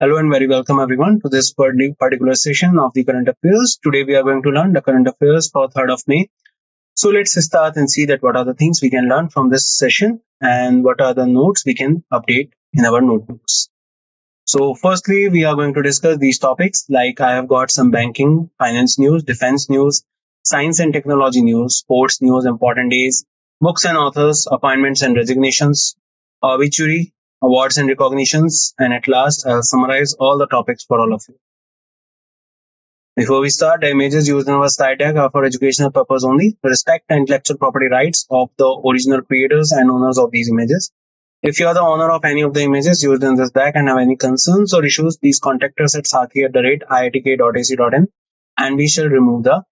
Hello and very welcome everyone to this particular session of the current affairs. Today we are going to learn the current affairs for 3rd of May. So let's start and see that what are the things we can learn from this session and what are the notes we can update in our notebooks. So firstly, we are going to discuss these topics like I have got some banking, finance news, defense news, science and technology news, sports news, important days, books and authors, appointments and resignations, obituary, awards and recognitions, and at last I'll summarize all the topics for all of you. Before we start, the images used in our slide deck are for educational purpose only. Respect the intellectual property rights of the original creators and owners of these images. If you are the owner of any of the images used in this deck and have any concerns or issues, please contact us at sathi@iitk.ac.in and we shall remove the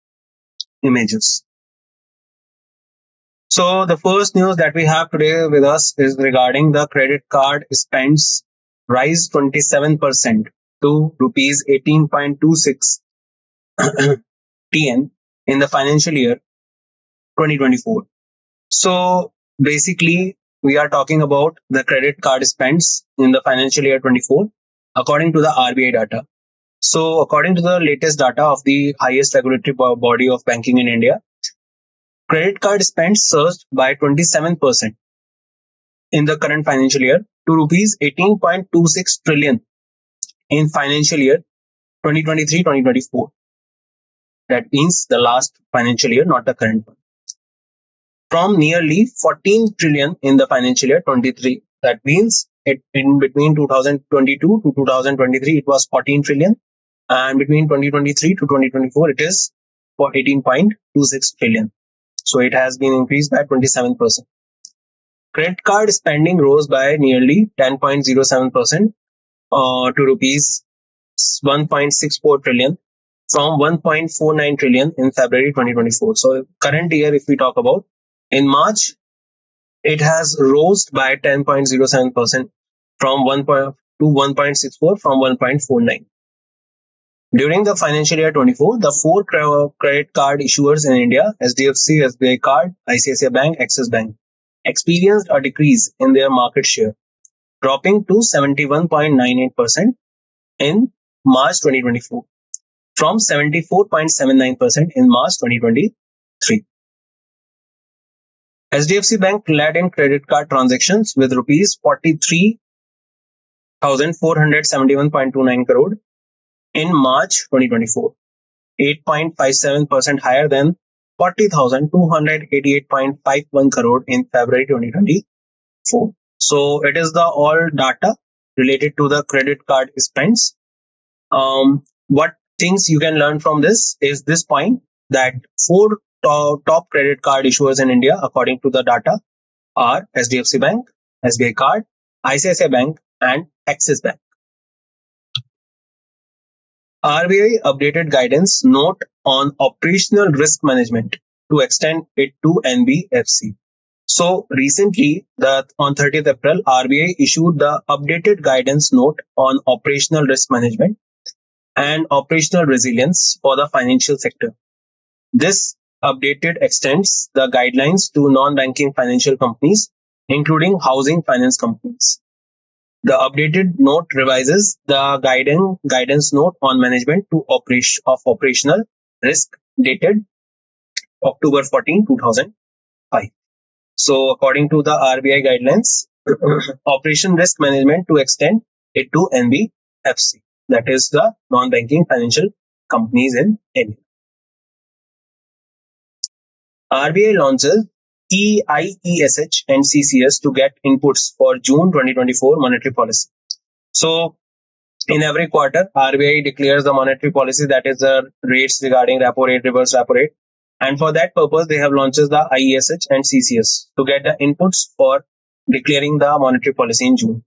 images. So the first news that we have today with us is regarding the credit card spends rise 27% to rupees 18.26 TN in the financial year 2024. So basically, we are talking about the credit card spends in the financial year 24 according to the RBI data. So according to the latest data of the highest regulatory body of banking in India, credit card spends surged by 27% in the current financial year to rupees 18.26 trillion in financial year 2023-2024. That means the last financial year, not the current one. From nearly 14 trillion in the financial year 23. That means in between 2022 to 2023, it was 14 trillion. And between 2023 to 2024, it is for 18.26 trillion. So it has been increased by 27%. Credit card spending rose by nearly 10.07% to rupees 1.64 trillion from 1.49 trillion in February 2024. So current year, if we talk about, in March, it has rose by 10.07% from 1 to 1.64 from 1.49. During the financial year 24, the four credit card issuers in India, SDFC, SBI Card, ICICI Bank, Axis Bank, experienced a decrease in their market share, dropping to 71.98% in March 2024 from 74.79% in March 2023. SDFC Bank led in credit card transactions with rupees 43,471.29 crore in March 2024, 8.57% higher than 40,288.51 crore in February 2024. So it is the all data related to the credit card spends. What things you can learn from this is this point that four top credit card issuers in India, according to the data, are SDFC Bank, SBI Card, ICICI Bank, and Axis Bank. RBI updated guidance note on operational risk management to extend it to NBFC. So recently, on 30th April, RBI issued the updated guidance note on operational risk management and operational resilience for the financial sector. This updated extends the guidelines to non-banking financial companies, including housing finance companies. The updated note revises the guidance note on management to operational risk dated October 14, 2005. So according to the RBI guidelines, operation risk management to extend it to NBFC, that is the non-banking financial companies in India. RBI launches EIESH and CCS to get inputs for June 2024 monetary policy. So in every quarter, RBI declares the monetary policy, that is the rates regarding repo rate, reverse repo rate. And for that purpose, they have launched the IESH and CCS to get the inputs for declaring the monetary policy in June.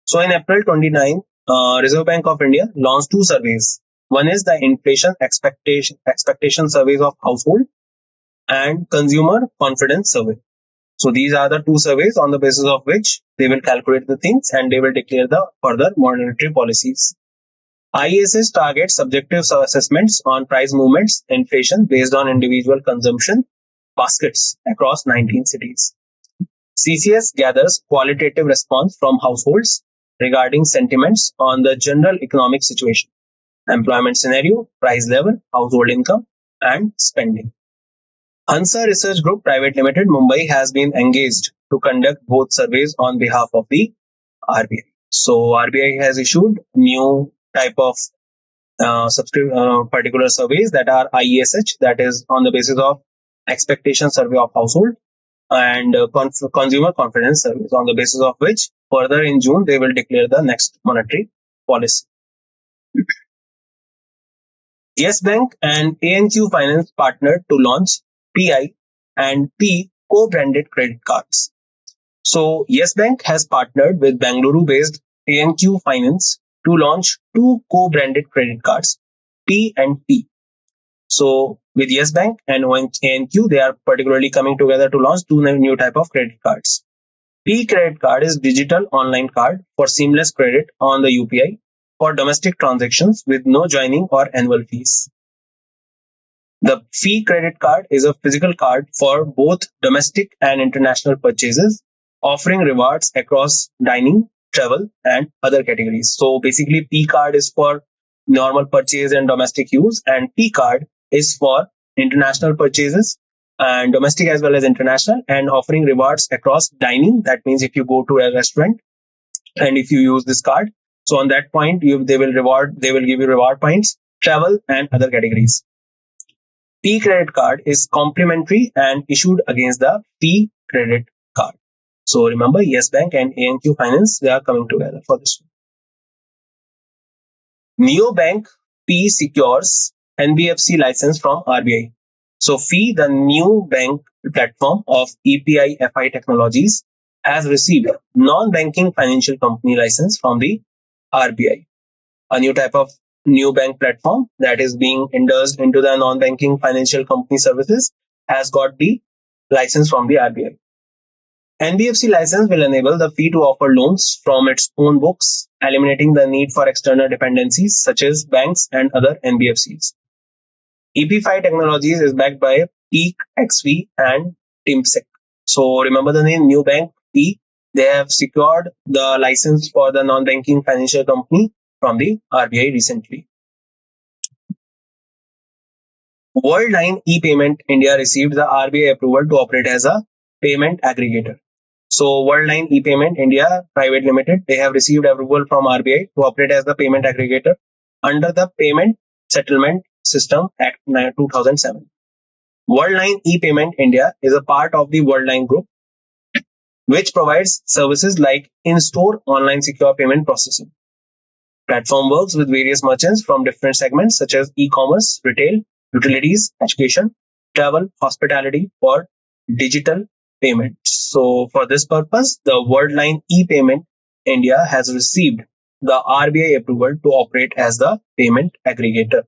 So in April 29, Reserve Bank of India launched two surveys. One is the inflation expectation surveys of household and consumer confidence survey. So these are the two surveys on the basis of which they will calculate the things and they will declare the further monetary policies. IESH targets subjective assessments on price movements, inflation based on individual consumption baskets across 19 cities. CCS gathers qualitative response from households regarding sentiments on the general economic situation, employment scenario, price level, household income, and spending. Answer Research Group Private Limited, Mumbai has been engaged to conduct both surveys on behalf of the RBI. So RBI has issued new type of particular surveys that are IESH, that is on the basis of expectation survey of household, and consumer confidence surveys, on the basis of which further in June they will declare the next monetary policy. Yes Bank and ANQ Finance partnered to launch PI and P co-branded credit cards. So Yes Bank has partnered with Bangalore-based ANQ Finance to launch two co-branded credit cards, P and P. So with Yes Bank and ANQ, they are particularly coming together to launch two new type of credit cards. P credit card is digital online card for seamless credit on the UPI for domestic transactions with no joining or annual fees. The fee credit card is a physical card for both domestic and international purchases, offering rewards across dining, travel, and other categories. So basically, P card is for normal purchase and domestic use, and P card is for international purchases and domestic as well as international, and offering rewards across dining. That means if you go to a restaurant and if you use this card, so on that point, they will give you reward points, travel, and other categories. P credit card is complimentary and issued against the P credit card. So remember, Yes Bank and ANQ Finance, they are coming together for this one. Neobank P secures NBFC license from RBI. So Fee, the new bank platform of EPI FI Technologies, has received non-banking financial company license from the RBI. A new type of new bank platform that is being endorsed into the non-banking financial company services has got the license from the RBI. NBFC license will enable the fee to offer loans from its own books, eliminating the need for external dependencies such as banks and other NBFCs. EP5 Technologies is backed by Peak, XV, and Timsec. So remember the name New Bank P. They have secured the license for the non-banking financial company from the RBI recently. Worldline e-payment India received the RBI approval to operate as a payment aggregator. So Worldline e-payment India Private Limited, they have received approval from RBI to operate as the payment aggregator under the Payment Settlement System Act 2007. Worldline e-payment India is a part of the Worldline Group, which provides services like in-store online secure payment processing. Platform works with various merchants from different segments such as e-commerce, retail, utilities, education, travel, hospitality, or digital payments. So for this purpose, the Worldline e-payment India has received the RBI approval to operate as the payment aggregator.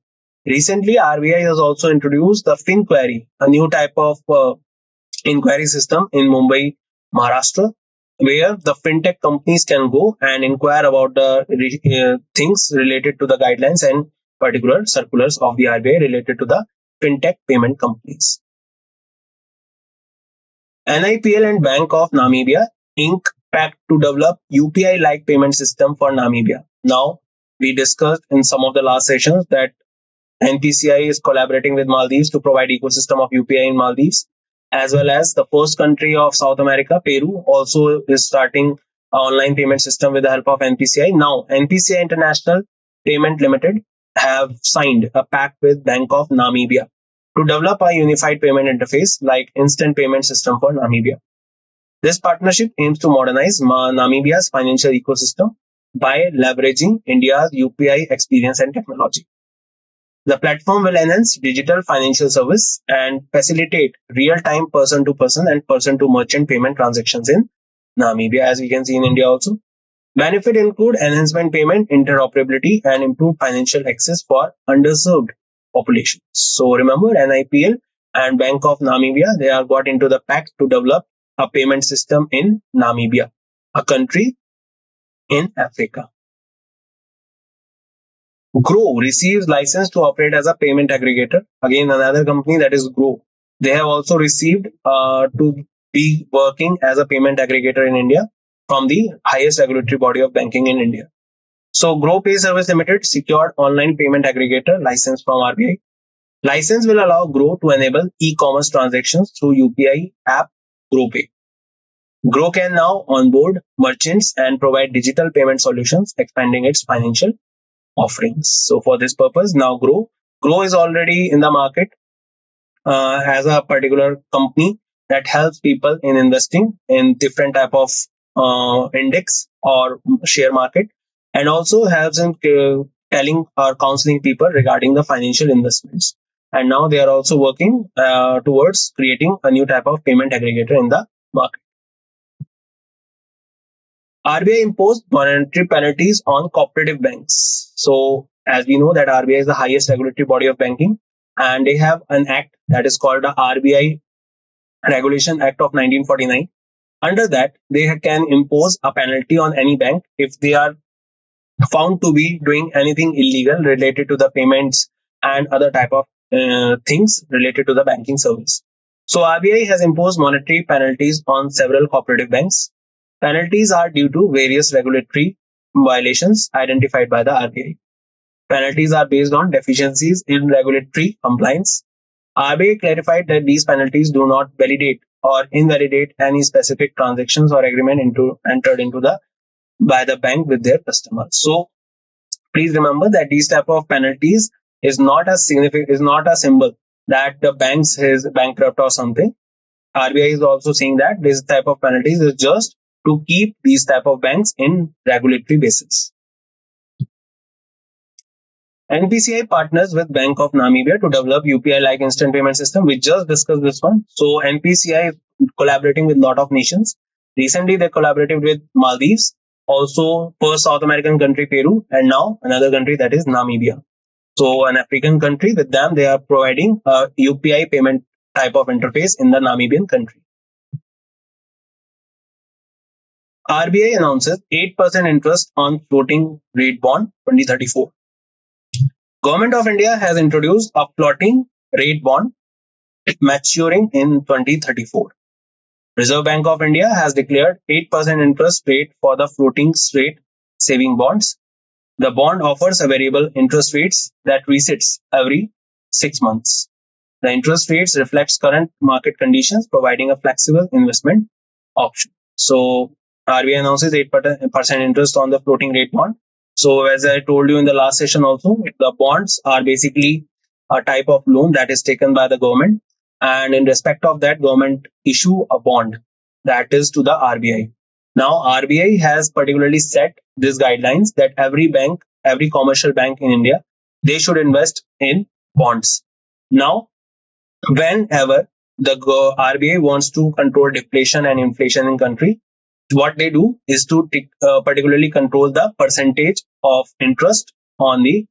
Recently, RBI has also introduced the FinQuery, a new type of inquiry system in Mumbai, Maharashtra, where the fintech companies can go and inquire about the things related to the guidelines and particular circulars of the RBI related to the fintech payment companies. NIPL and Bank of Namibia Inc. pact to develop UPI-like payment system for Namibia. Now, we discussed in some of the last sessions that NPCI is collaborating with Maldives to provide ecosystem of UPI in Maldives, as well as the first country of South America, Peru, also is starting an online payment system with the help of NPCI. Now, NPCI International Payment Limited have signed a pact with Bank of Namibia to develop a unified payment interface like instant payment system for Namibia. This partnership aims to modernize Namibia's financial ecosystem by leveraging India's UPI experience and technology. The platform will enhance digital financial service and facilitate real-time person-to-person and person-to-merchant payment transactions in Namibia, as we can see in India also. Benefit include enhancement payment, interoperability, and improved financial access for underserved populations. So remember, NIPL and Bank of Namibia, they are got into the pact to develop a payment system in Namibia, a country in Africa. Grow receives license to operate as a payment aggregator. Again, another company, that is Grow. They have also received to be working as a payment aggregator in India from the highest regulatory body of banking in India. So Grow Pay Service Limited secured online payment aggregator license from RBI. License will allow Grow to enable e-commerce transactions through UPI app GrowPay. Grow can now onboard merchants and provide digital payment solutions, expanding its financial offerings. So for this purpose, now Grow is already in the market as a particular company that helps people in investing in different type of index or share market, and also helps in telling or counseling people regarding the financial investments. And now they are also working towards creating a new type of payment aggregator in the market. RBI imposed monetary penalties on cooperative banks. So as we know that RBI is the highest regulatory body of banking, and they have an act that is called the RBI Regulation Act of 1949. Under that, they can impose a penalty on any bank if they are found to be doing anything illegal related to the payments and other type of things related to the banking service. So RBI has imposed monetary penalties on several cooperative banks. Penalties are due to various regulatory violations identified by the RBI. Penalties are based on deficiencies in regulatory compliance. RBI clarified that these penalties do not validate or invalidate any specific transactions or agreement entered into the by the bank with their customers. So please remember that these type of penalties is not a symbol that the banks is bankrupt or something. RBI is also saying that this type of penalties is just to keep these type of banks in regulatory basis. NPCI partners with Bank of Namibia to develop UPI-like instant payment system. We just discussed this one. So NPCI is collaborating with a lot of nations. Recently, they collaborated with Maldives, also first South American country Peru, and now another country that is Namibia. So an African country, with them they are providing a UPI payment type of interface in the Namibian country. RBI announces 8% interest on floating rate bond 2034. Government of India has introduced a floating rate bond maturing in 2034. Reserve Bank of India has declared 8% interest rate for the floating rate saving bonds. The bond offers a variable interest rates that resets every 6 months. The interest rates reflects current market conditions, providing a flexible investment option. So RBI announces 8% interest on the floating rate bond. So as I told you in the last session also, the bonds are basically a type of loan that is taken by the government, and in respect of that, government issue a bond that is to the RBI. Now RBI has particularly set these guidelines that every bank, every commercial bank in India, they should invest in bonds. Now, whenever the RBI wants to control deflation and inflation in country, what they do is to particularly control the percentage of interest on the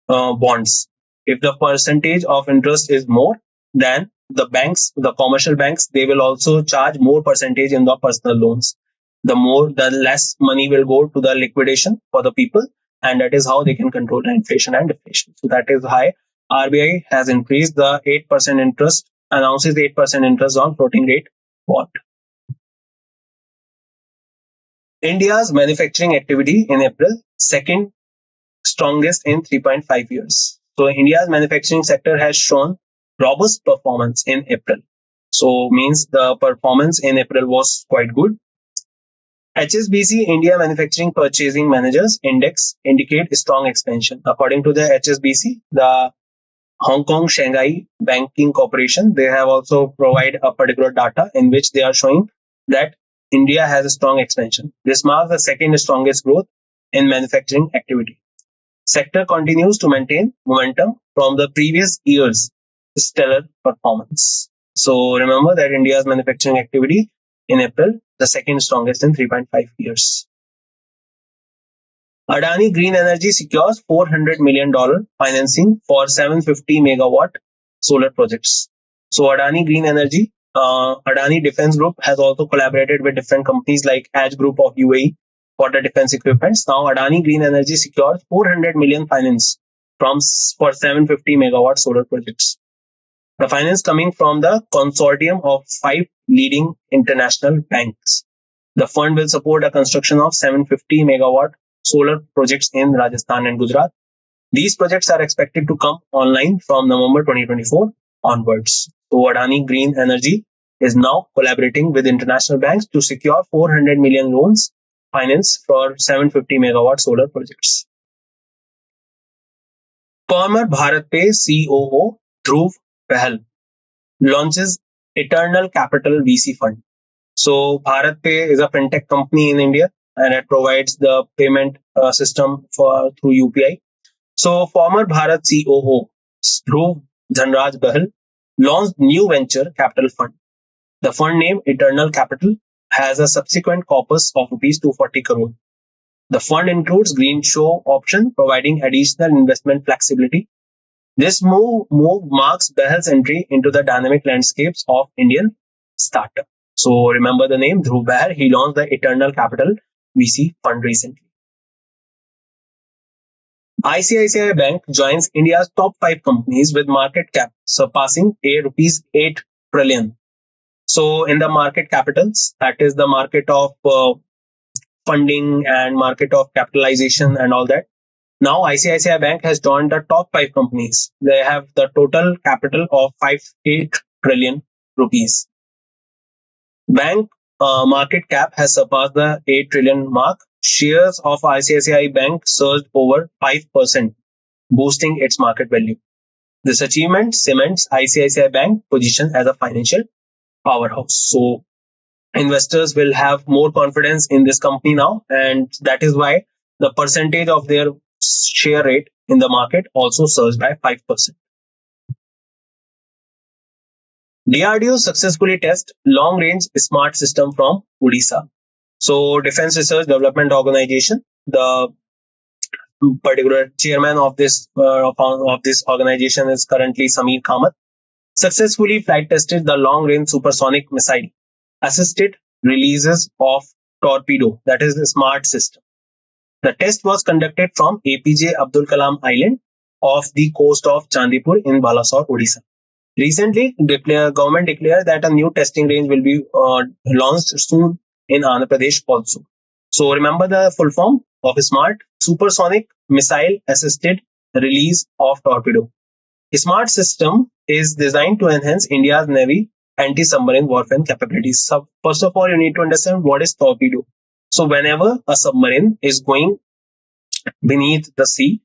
bonds. If the percentage of interest is more, then the banks, the commercial banks, they will also charge more percentage in the personal loans. The less money will go to the liquidation for the people, and that is how they can control the inflation and deflation. So that is why RBI has increased the 8% interest, announces 8% interest on floating rate bond. India's manufacturing activity in April, second strongest in 3.5 years. So India's manufacturing sector has shown robust performance in April. So means the performance in April was quite good. HSBC India Manufacturing Purchasing Managers Index indicate strong expansion. According to the HSBC, the Hong Kong Shanghai Banking Corporation, they have also provide a particular data in which they are showing that India has a strong expansion. This marks the second strongest growth in manufacturing activity. Sector continues to maintain momentum from the previous year's stellar performance. So remember that India's manufacturing activity in April, the second strongest in 3.5 years. Adani Green Energy secures $400 million financing for 750 megawatt solar projects. So Adani Green Energy, Adani Defense Group has also collaborated with different companies like Edge Group of UAE for the defense equipments. Now Adani Green Energy secured 400 million finance for 750 megawatt solar projects. The finance coming from the consortium of 5 leading international banks. The fund will support the construction of 750 megawatt solar projects in Rajasthan and Gujarat. These projects are expected to come online from November 2024 onwards. So Adani Green Energy is now collaborating with international banks to secure 400 million loans finance for 750 megawatt solar projects. Former Bharat Pay COO Dhruv Pahal launches Eternal Capital VC Fund. So Bharat Pay is a fintech company in India and it provides the payment system for through UPI. So former Bharat COO Dhruv Dhanraj Bahal launched new venture capital fund. The fund name Eternal Capital has a subsequent corpus of rupees 240 crore. The fund includes green show option, providing additional investment flexibility. This move marks Bahal's entry into the dynamic landscapes of Indian startup. So remember the name Dhruv Bahal. He launched the Eternal Capital VC fund recently. ICICI Bank joins India's top 5 companies with market cap surpassing rupees 8 trillion. So in the market capitals, that is the market of funding and market of capitalization and all that. Now ICICI Bank has joined the top 5 companies. They have the total capital of 8 trillion rupees. Bank market cap has surpassed the 8 trillion mark. Shares of ICICI Bank surged over 5%, boosting its market value. This achievement cements ICICI Bank position as a financial powerhouse. So investors will have more confidence in this company now, and that is why the percentage of their share rate in the market also surged by 5%. DRDO successfully test long-range smart system from Odisha. So Defense Research Development Organization, the particular chairman of this organization is currently Samir Kamath, successfully flight tested the long-range supersonic missile assisted releases of torpedo, that is the smart system. The test was conducted from APJ Abdul Kalam Island off the coast of Chandipur in Balasore, Odisha. Recently, government declared that a new testing range will be launched soon in Andhra Pradesh also. So remember the full form of SMART, Supersonic Missile Assisted Release of Torpedo. A SMART system is designed to enhance India's Navy anti-submarine warfare capabilities. So first of all, you need to understand what is torpedo. So whenever a submarine is going beneath the sea,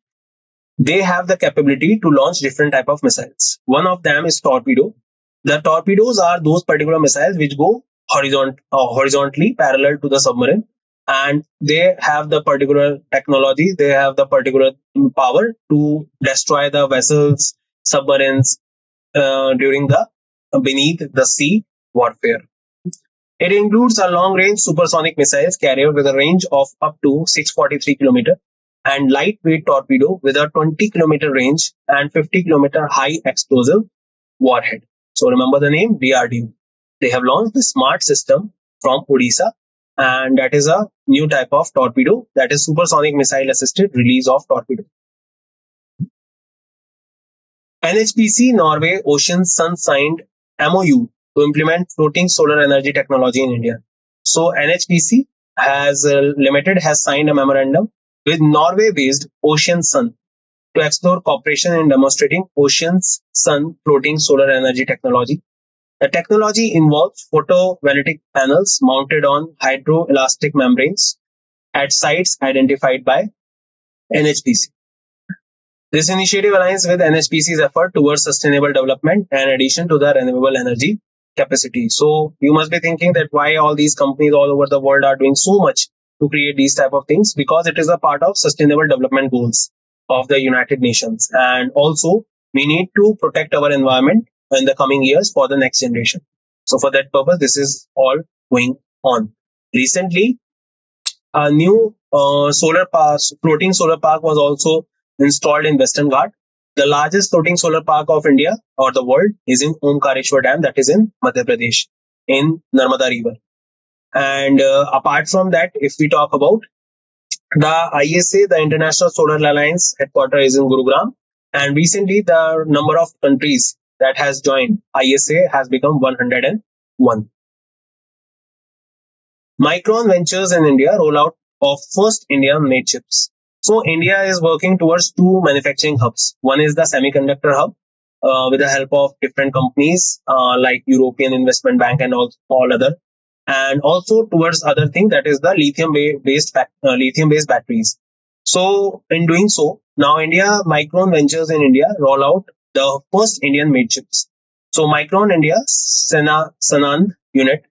they have the capability to launch different type of missiles. One of them is torpedo. The torpedoes are those particular missiles which go horizontally parallel to the submarine, and they have the particular technology, they have the particular power to destroy the vessels, submarines during the beneath the sea warfare. It includes a long-range supersonic missiles carrier with a range of up to 643 km and lightweight torpedo with a 20 km range and 50 km high explosive warhead. So remember the name DRDO. They have launched the smart system from Odisha, and that is a new type of torpedo, that is supersonic missile assisted release of torpedo. NHPC Norway Ocean Sun signed MOU to implement floating solar energy technology in India. So NHPC has Limited has signed a memorandum with Norway-based Ocean Sun to explore cooperation in demonstrating Ocean's Sun floating solar energy technology. The technology involves photovoltaic panels mounted on hydroelastic membranes at sites identified by NHPC. This initiative aligns with NHPC's effort towards sustainable development and addition to the renewable energy capacity. So you must be thinking that why all these companies all over the world are doing so much to create these type of things, because it is a part of sustainable development goals of the United Nations. And also we need to protect our environment in the coming years for the next generation. So for that purpose, this is all going on. Recently, a new floating solar park was also installed in Western Ghat. The largest floating solar park of India or the world is in Omkareshwar Dam, that is in Madhya Pradesh, in Narmada River. And apart from that, if we talk about the ISA, the International Solar Alliance headquarters is in Gurugram, and recently the number of countries that has joined ISA has become 101. Micron Ventures in India rollout of first Indian-made chips. So India is working towards two manufacturing hubs. One is the semiconductor hub, with the help of different companies like European Investment Bank and all other, and also towards other thing, that is the lithium based batteries. So in doing so, now India Micron Ventures in India roll out the first Indian made chips. So Micron India Sanand unit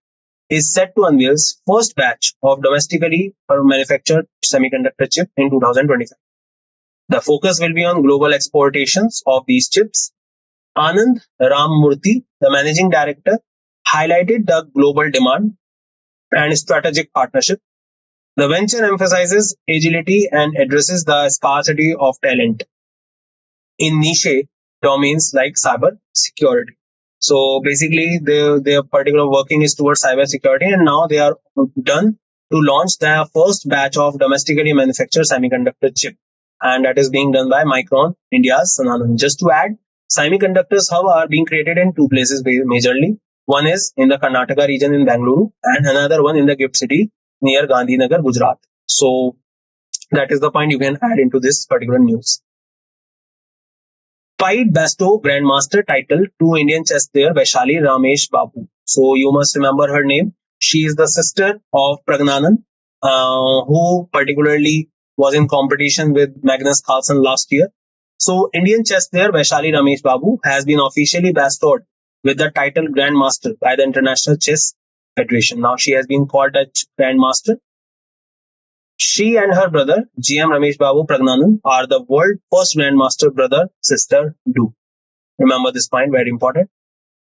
is set to unveil first batch of domestically manufactured semiconductor chip in 2025. The focus will be on global exportations of these chips. Anand Ramamurthy, the managing director, highlighted the global demand and strategic partnership. The venture emphasizes agility and addresses the scarcity of talent in niche domains like cyber security. So basically, their particular working is towards cyber security, and now they are done to launch their first batch of domestically manufactured semiconductor chip, and that is being done by Micron India's Sananand. Just to add, semiconductors hub are being created in two places majorly. One is in the Karnataka region in Bangalore, and another one in the gift city near Gandhinagar, Gujarat. So that is the point you can add into this particular news. Pied bestow Grandmaster title to Indian chess player Vaishali Ramesh Babu. So you must remember her name. She is the sister of Pragnanan, who particularly was in competition with Magnus Carlsen last year. So Indian chess player Vaishali Ramesh Babu has been officially bestowed with the title Grandmaster by the International Chess Federation. Now she has been called a Grandmaster. She and her brother, GM Ramesh Babu Pragnanand, are the world first Grandmaster brother-sister duo. Remember this point, very important.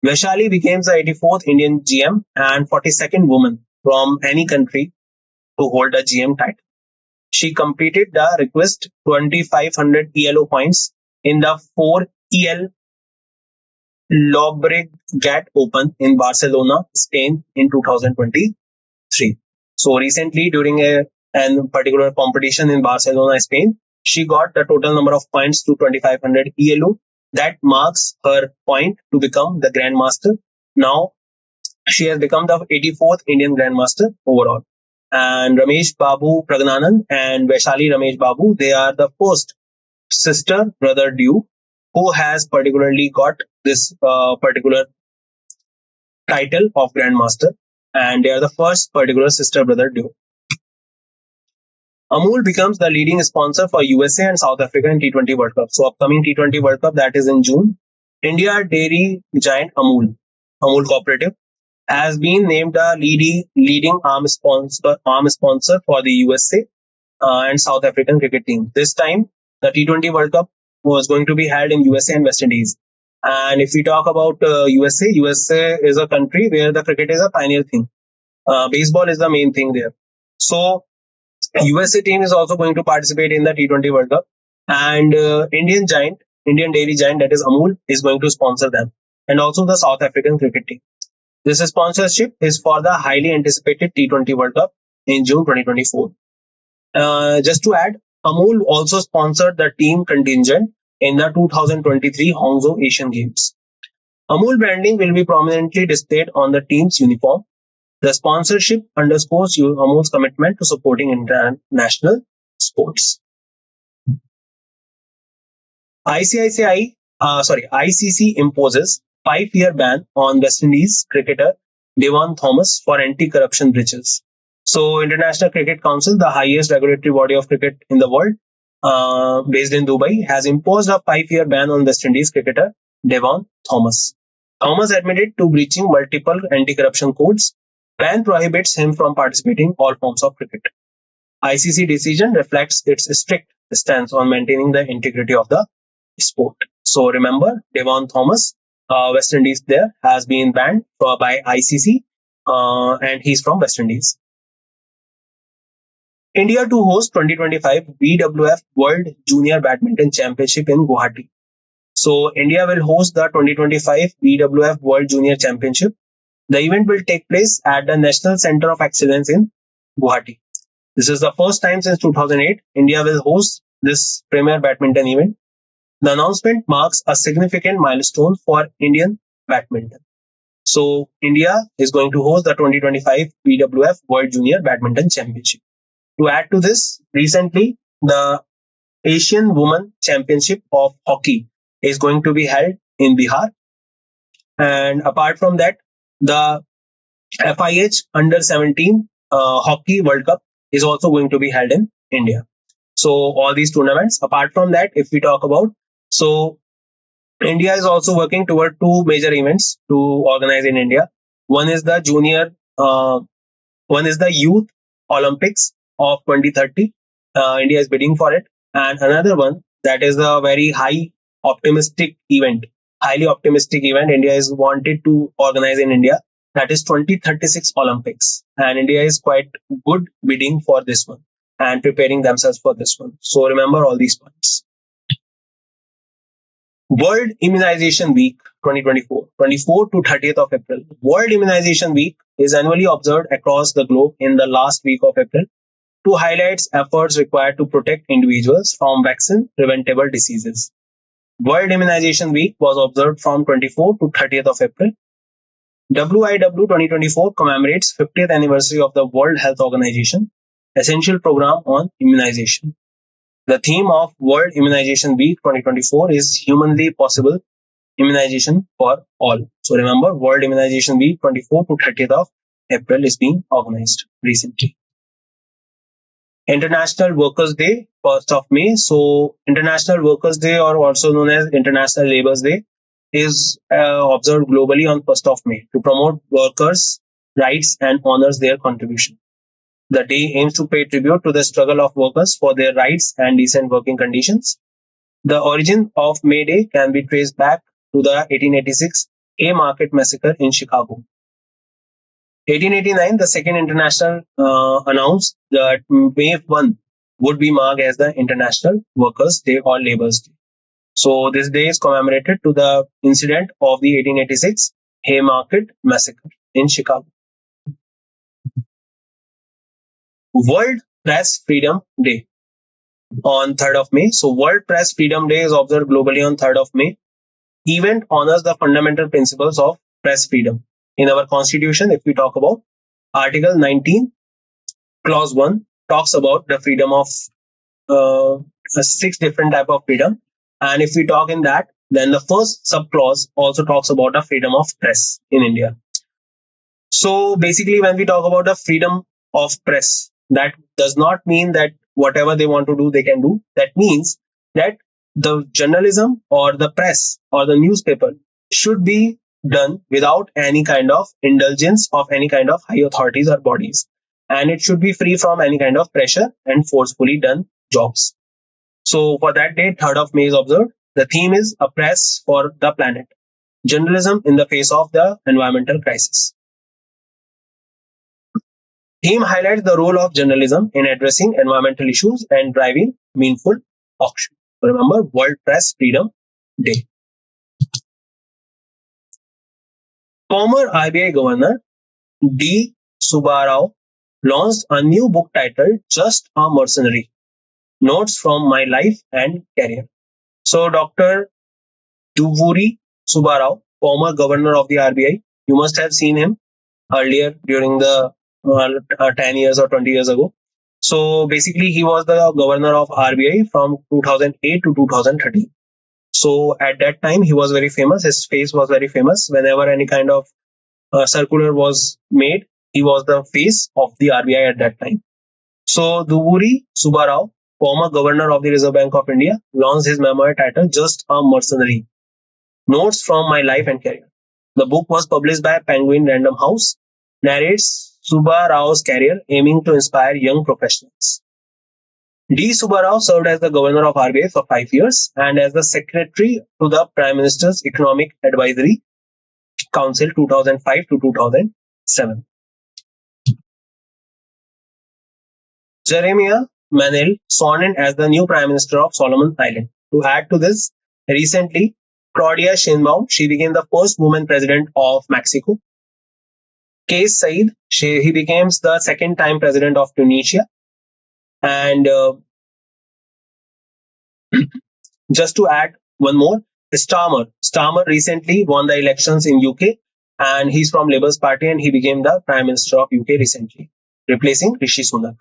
Vaishali became the 84th Indian GM and 42nd woman from any country to hold a GM title. She completed the requisite 2500 ELO points in the 4 EL Llobregat Open in Barcelona, Spain in 2023. So recently, during a particular competition in Barcelona, Spain, she got the total number of points to 2500 ELO. That marks her point to become the Grandmaster. Now, she has become the 84th Indian Grandmaster overall. And Ramesh Babu Pragnanand and Vaishali Ramesh Babu, they are the first sister-brother duo who has particularly got this particular title of Grandmaster, and they are the first particular sister-brother duo. Amul becomes the leading sponsor for USA and South Africa in T20 World Cup. So upcoming T20 World Cup, that is in June, India dairy giant Amul Cooperative, has been named the leading arm sponsor for the USA and South African cricket team. This time, the T20 World Cup was going to be held in USA and West Indies. And if we talk about USA is a country where the cricket is a pioneer thing. Baseball is the main thing there. So USA team is also going to participate in the T20 World Cup, and Indian dairy giant, that is Amul, is going to sponsor them, and also the South African cricket team. This sponsorship is for the highly anticipated T20 World Cup in June 2024. Just to add, Amul also sponsored the team contingent in the 2023 Hangzhou Asian Games. Amul branding will be prominently displayed on the team's uniform. The sponsorship underscores Amul's commitment to supporting international sports. ICC imposes 5-year ban on West Indies cricketer Devon Thomas for anti-corruption breaches. So, International Cricket Council, the highest regulatory body of cricket in the world, based in Dubai, has imposed a 5-year ban on West Indies cricketer Devon Thomas. Thomas admitted to breaching multiple anti-corruption codes. Ban prohibits him from participating in all forms of cricket. ICC decision reflects its strict stance on maintaining the integrity of the sport. So remember, Devon Thomas, West Indies player, has been banned by ICC, and he's from West Indies. India to host 2025 BWF World Junior Badminton Championship in Guwahati. So India will host the 2025 BWF World Junior Championship. The event will take place at the National Center of Excellence in Guwahati. This is the first time since 2008 India will host this premier badminton event. The announcement marks a significant milestone for Indian badminton. So India is going to host the 2025 BWF World Junior Badminton Championship. To add to this, recently the Asian Women Championship of Hockey is going to be held in Bihar. And apart from that, the FIH Under 17 Hockey World Cup is also going to be held in India. So all these tournaments. Apart from that, if we talk about, so India is also working toward two major events to organize in India. One is the junior, one is the youth Olympics of 2030. India is bidding for it, and another one that is a very optimistic event, highly optimistic event. India is wanted to organize in India. That is 2036 Olympics, and India is quite good bidding for this one and preparing themselves for this one. So remember all these points. World Immunization Week 2024, 24 to 30th of April. World Immunization Week is annually observed across the globe in the last week of April to highlight efforts required to protect individuals from vaccine preventable diseases. World Immunization Week was observed from 24 to 30th of April. WIW 2024 commemorates 50th anniversary of the World Health Organization Essential Program on Immunization. The theme of World Immunization Week 2024 is humanly possible immunization for all. So remember, World Immunization Week 24 to 30th of April is being organized recently. International Workers Day, 1st of May. So International Workers Day, or also known as International Labour's Day, is observed globally on 1st of May to promote workers' rights and honors their contribution. The day aims to pay tribute to the struggle of workers for their rights and decent working conditions. The origin of May Day can be traced back to the 1886 Haymarket Massacre in Chicago. 1889, the Second International announced that May 1 would be marked as the International Workers' Day or Labour's Day. So this day is commemorated to the incident of the 1886 Haymarket Massacre in Chicago. World Press Freedom Day on 3rd of May. So World Press Freedom Day is observed globally on 3rd of May. Event honors the fundamental principles of press freedom. In our constitution, if we talk about Article 19, Clause 1 talks about the freedom of 6 different type of freedom. And if we talk in that, then the first subclause also talks about the freedom of press in India. So basically, when we talk about the freedom of press, that does not mean that whatever they want to do, they can do. That means that the journalism or the press or the newspaper should be done without any kind of indulgence of any kind of high authorities or bodies. And it should be free from any kind of pressure and forcefully done jobs. So for that day, 3rd of May is observed. The theme is a press for the planet. Journalism in the face of the environmental crisis. Theme highlights the role of journalism in addressing environmental issues and driving meaningful action. Remember, World Press Freedom Day. Former RBI Governor D. Subbarao launched a new book titled Just a Mercenary, Notes from My Life and Career. So Dr. Duvuri Subbarao, former governor of the RBI, you must have seen him earlier during the 10 years or 20 years ago. So basically, he was the governor of RBI from 2008 to 2013. So at that time, he was very famous. His face was very famous. Whenever any kind of circular was made, he was the face of the RBI at that time. So Duvuri Subbarao, former governor of the Reserve Bank of India, launched his memoir titled Just a Mercenary, Notes from My Life and Career. The book was published by Penguin Random House, narrates Subbarao's career, aiming to inspire young professionals. D. Subbarao served as the governor of RBI for 5 years and as the secretary to the Prime Minister's Economic Advisory Council 2005 to 2007. Jeremiah Manel sworn in as the new Prime Minister of Solomon Island. To add to this, recently, Claudia Sheinbaum, she became the first woman president of Mexico. Kais Saied, he became the second time president of Tunisia. And just to add one more, Starmer recently won the elections in UK and he's from Labour's party, and he became the Prime Minister of UK recently, replacing Rishi Sunak.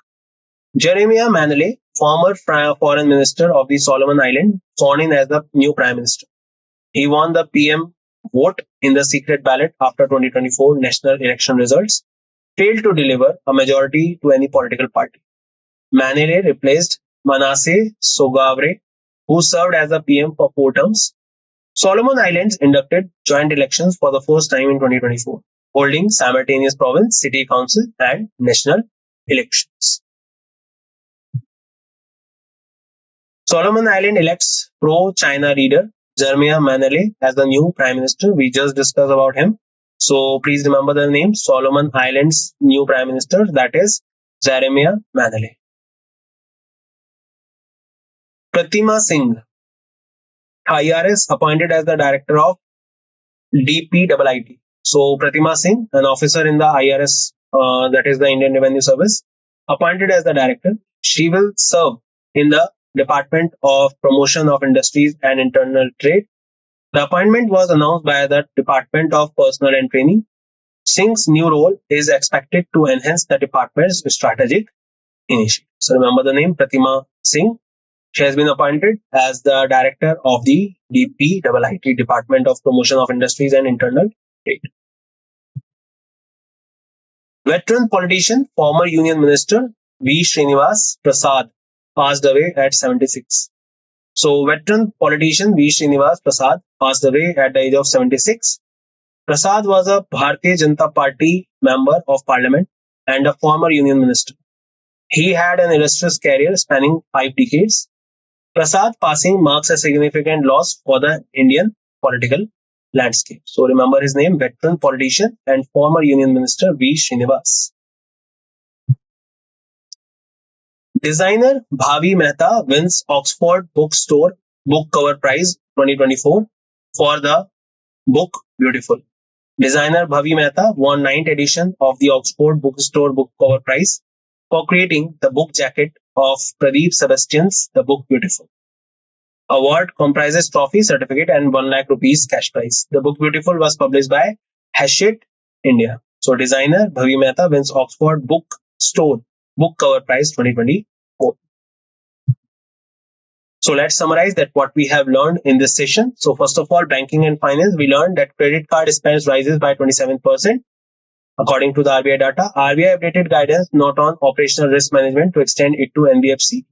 Jeremiah Manley, former Foreign Minister of the Solomon Islands, sworn in as the new Prime Minister. He won the PM vote in the secret ballot after 2024 national election results failed to deliver a majority to any political party. Manele replaced Manasseh Sogavre, who served as the PM for 4 terms. Solomon Islands inducted joint elections for the first time in 2024, holding simultaneous province, city council, and national elections. Solomon Island elects pro-China leader Jeremiah Manele as the new Prime Minister. We just discussed about him. So please remember the name Solomon Islands new Prime Minister, that is Jeremiah Manele. Pratima Singh, IRS appointed as the director of DPIIT. So Pratima Singh, an officer in the IRS, that is the Indian Revenue Service, appointed as the director. She will serve in the Department of Promotion of Industries and Internal Trade. The appointment was announced by the Department of Personnel and Training. Singh's new role is expected to enhance the department's strategic initiatives. So remember the name Pratima Singh. She has been appointed as the director of the DPIIT, Department of Promotion of Industries and Internal Trade. Veteran politician, former Union Minister V. Srinivas Prasad passed away at 76. So, veteran politician V. Srinivas Prasad passed away at the age of 76. Prasad was a Bharatiya Janata Party member of parliament and a former Union Minister. He had an illustrious career spanning 5 decades. Prasad passing marks a significant loss for the Indian political landscape. So remember his name, veteran politician and former Union Minister V. Srinivas. Designer Bhavi Mehta wins Oxford Bookstore Book Cover Prize 2024 for the book Beautiful. Designer Bhavi Mehta won 9th edition of the Oxford Bookstore Book Cover Prize for creating the book jacket of Pradeep Sebastian's The Book Beautiful. Award comprises trophy, certificate and 1 lakh rupees cash prize. The Book Beautiful was published by Hachette India. So designer Bhavi Mehta wins Oxford Bookstore Book Cover Prize 2024. So let's summarize that what we have learned in this session. So first of all, banking and finance, we learned that credit card spends rises by 27%. According to the RBI data, RBI updated guidance note on operational risk management to extend it to NBFC.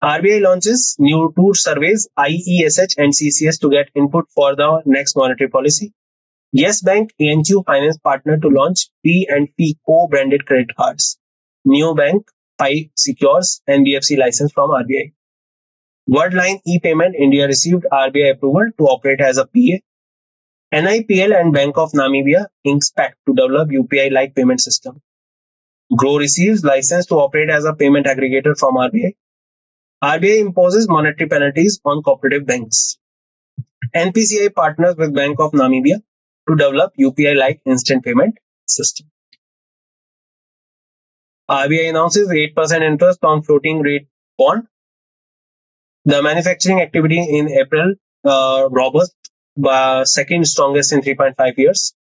RBI launches new 2 surveys, IESH and CCS, to get input for the next monetary policy. Yes Bank ANQ Finance partner to launch P&P co-branded credit cards. New Bank Pi secures NBFC license from RBI. Wordline e-payment, India received RBI approval to operate as a PA. NIPL and Bank of Namibia inks pact to develop UPI-like payment system. Grow receives license to operate as a payment aggregator from RBI. RBI imposes monetary penalties on cooperative banks. NPCI partners with Bank of Namibia to develop UPI-like instant payment system. RBI announces 8% interest on floating rate bond. The manufacturing activity in April robust, second strongest in 3.5 years.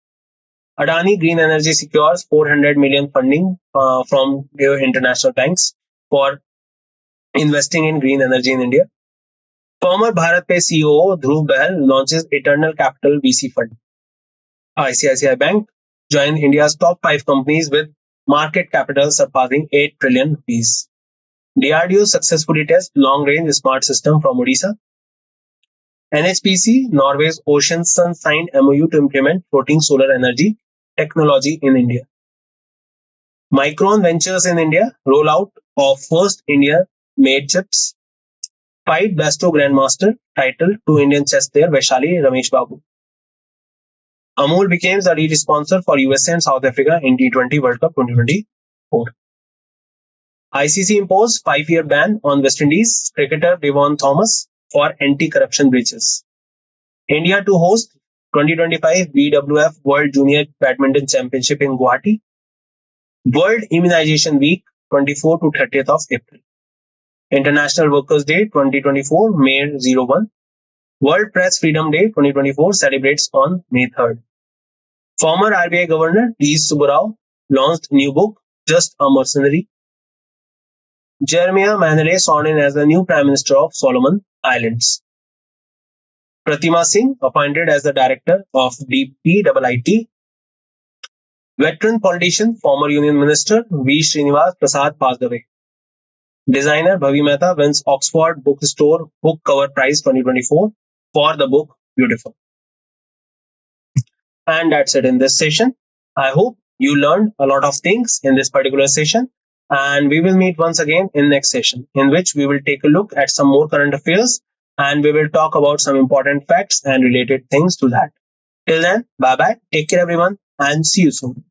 Adani Green Energy secures 400 million funding from international banks for investing in green energy in India. Former BharatPe CEO Dhruv Bahal launches Eternal Capital VC Fund. ICICI Bank joined India's top 5 companies with market capital surpassing 8 trillion rupees. DRDO successfully tests long-range smart system from Odisha. NHPC, Norway's Ocean Sun, signed MOU to implement floating solar energy technology in India. Micron Ventures in India, rollout of first India-made chips. Fight Basto Grandmaster title to Indian chess player Vaishali Ramesh Babu. Amul becomes the lead sponsor for USA and South Africa in T20 World Cup 2024. ICC imposed 5-year ban on West Indies cricketer Devon Thomas for anti-corruption breaches. India to host 2025 BWF World Junior Badminton Championship in Guwahati. World Immunization Week 24 to 30th of April. International Workers' Day 2024 May 01. World Press Freedom Day 2024 celebrates on May 3rd. Former RBI Governor T. Subbarao launched new book, Just a Mercenary. Jeremiah Manale sworn in as the new Prime Minister of Solomon Islands. Pratima Singh appointed as the Director of DPIIT. Veteran politician, former Union Minister V. Srinivas Prasad passed away. Designer Bhavi Mehta wins Oxford Bookstore Book Cover Prize 2024 for the book Beautiful. And that's it in this session. I hope you learned a lot of things in this particular session. And we will meet once again in next session, in which we will take a look at some more current affairs and we will talk about some important facts and related things to that. Till then, bye bye, take care everyone, and see you soon.